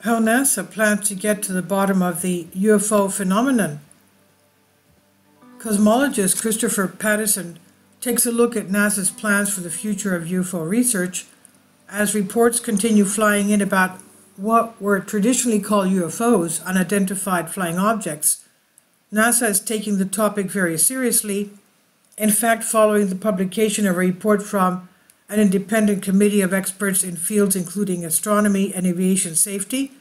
how NASA plans to get to the bottom of the UFO phenomenon. Cosmologist Christopher Patterson takes a look at NASA's plans for the future of UFO research as reports continue flying in about what were traditionally called UFOs, unidentified flying objects. NASA is taking the topic very seriously. In fact, following the publication of a report from an independent committee of experts in fields including astronomy and aviation safety,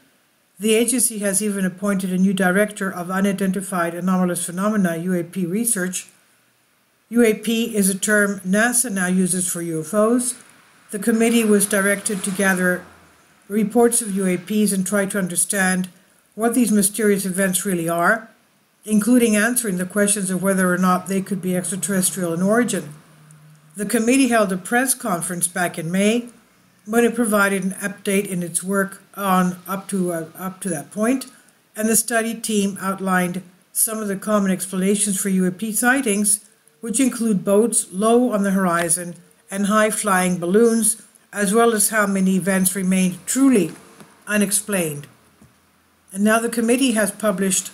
the agency has even appointed a new director of unidentified anomalous phenomena, UAP research. UAP is a term NASA now uses for UFOs. The committee was directed to gather reports of UAPs and try to understand what these mysterious events really are, including answering the questions of whether or not they could be extraterrestrial in origin. The committee held a press conference back in May when it provided an update in its work on up to that point, and the study team outlined some of the common explanations for UAP sightings, which include boats low on the horizon and high-flying balloons, as well as how many events remained truly unexplained. And now the committee has published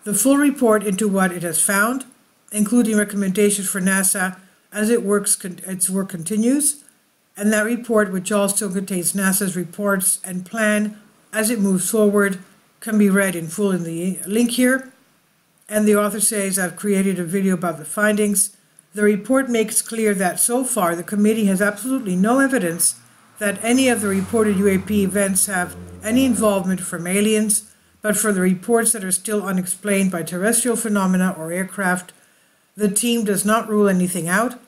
the full report into what it has found, including recommendations for NASA as its work continues, and that report, which also contains NASA's reports and plan as it moves forward, can be read in full in the link here. And the author says, I've created a video about the findings. The report makes clear that so far the committee has absolutely no evidence that any of the reported UAP events have any involvement from aliens, but for the reports that are still unexplained by terrestrial phenomena or aircraft, the team does not rule anything out.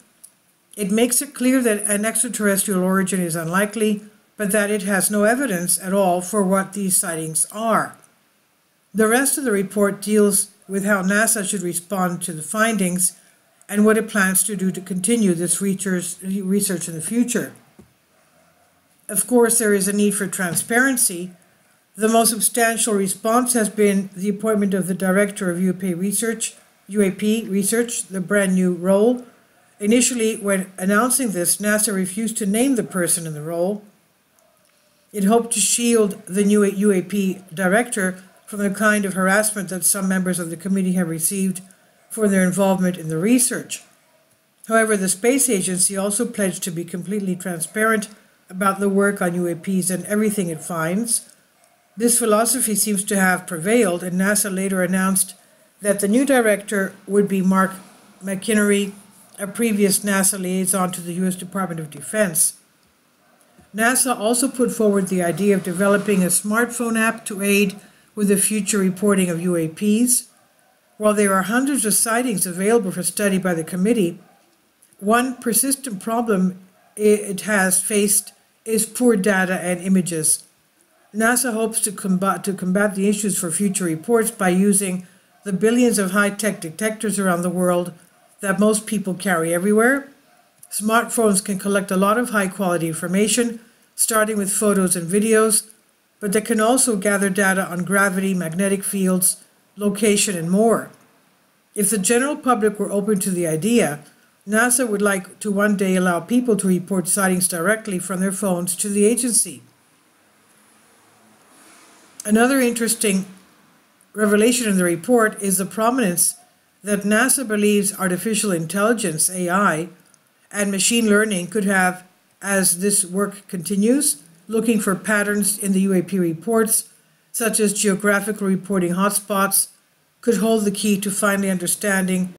It makes it clear that an extraterrestrial origin is unlikely, but that it has no evidence at all for what these sightings are. The rest of the report deals with how NASA should respond to the findings and what it plans to do to continue this research in the future. Of course, there is a need for transparency. The most substantial response has been the appointment of the director of UAP research, the brand new role. Initially, when announcing this, NASA refused to name the person in the role. It hoped to shield the new UAP director from the kind of harassment that some members of the committee have received for their involvement in the research. However, the space agency also pledged to be completely transparent about the work on UAPs and everything it finds. This philosophy seems to have prevailed, and NASA later announced that the new director would be Mark McInerney, a previous NASA liaison to the U.S. Department of Defense. NASA also put forward the idea of developing a smartphone app to aid with the future reporting of UAPs. While there are hundreds of sightings available for study by the committee, one persistent problem it has faced is poor data and images. NASA hopes to combat the issues for future reports by using the billions of high-tech detectors around the world that most people carry everywhere. Smartphones can collect a lot of high-quality information, starting with photos and videos, but they can also gather data on gravity, magnetic fields, location, and more. If the general public were open to the idea, NASA would like to one day allow people to report sightings directly from their phones to the agency. Another interesting revelation in the report is the prominence that NASA believes artificial intelligence, AI, and machine learning could have as this work continues, looking for patterns in the UAP reports, such as geographical reporting hotspots, could hold the key to finally understanding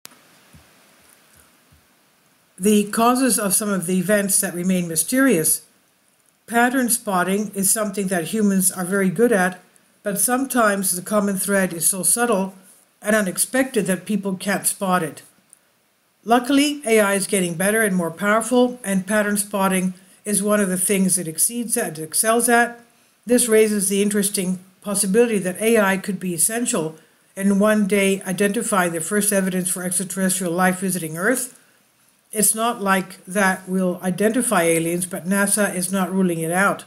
the causes of some of the events that remain mysterious. Pattern spotting is something that humans are very good at, but sometimes the common thread is so subtle and unexpected that people can't spot it. Luckily, AI is getting better and more powerful, and pattern spotting is one of the things it excels at. This raises the interesting possibility that AI could be essential in one day identifying the first evidence for extraterrestrial life visiting Earth. It's not like that will identify aliens, but NASA is not ruling it out.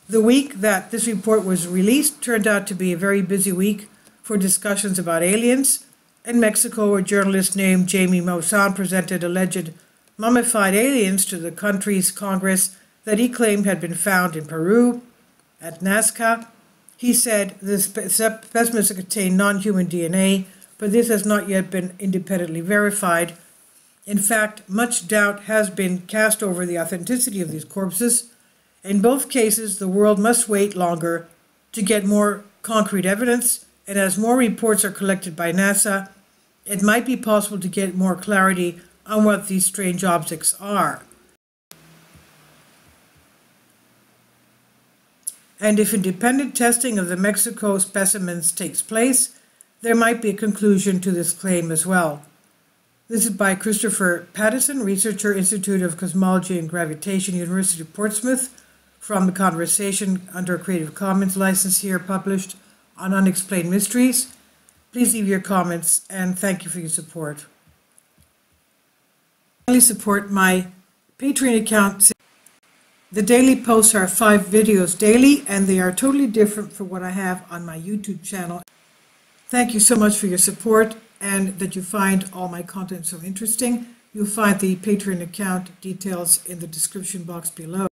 The week that this report was released turned out to be a very busy week for discussions about aliens. In Mexico, a journalist named Jamie Maussan presented alleged mummified aliens to the country's Congress that he claimed had been found in Peru. at NASCA. He said the specimens contain non-human DNA, but this has not yet been independently verified. In fact, much doubt has been cast over the authenticity of these corpses. In both cases, the world must wait longer to get more concrete evidence, and as more reports are collected by NASA, it might be possible to get more clarity on what these strange objects are. And if independent testing of the Mexico specimens takes place, there might be a conclusion to this claim as well. This is by Christopher Pattison, researcher, Institute of Cosmology and Gravitation, University of Portsmouth, from the Conversation under a Creative Commons license here, published on Unexplained Mysteries. Please leave your comments, and thank you for your support. Please support my Patreon account. The daily posts are 5 videos daily, and they are totally different from what I have on my YouTube channel. Thank you so much for your support, and that you find all my content so interesting. You'll find the Patreon account details in the description box below.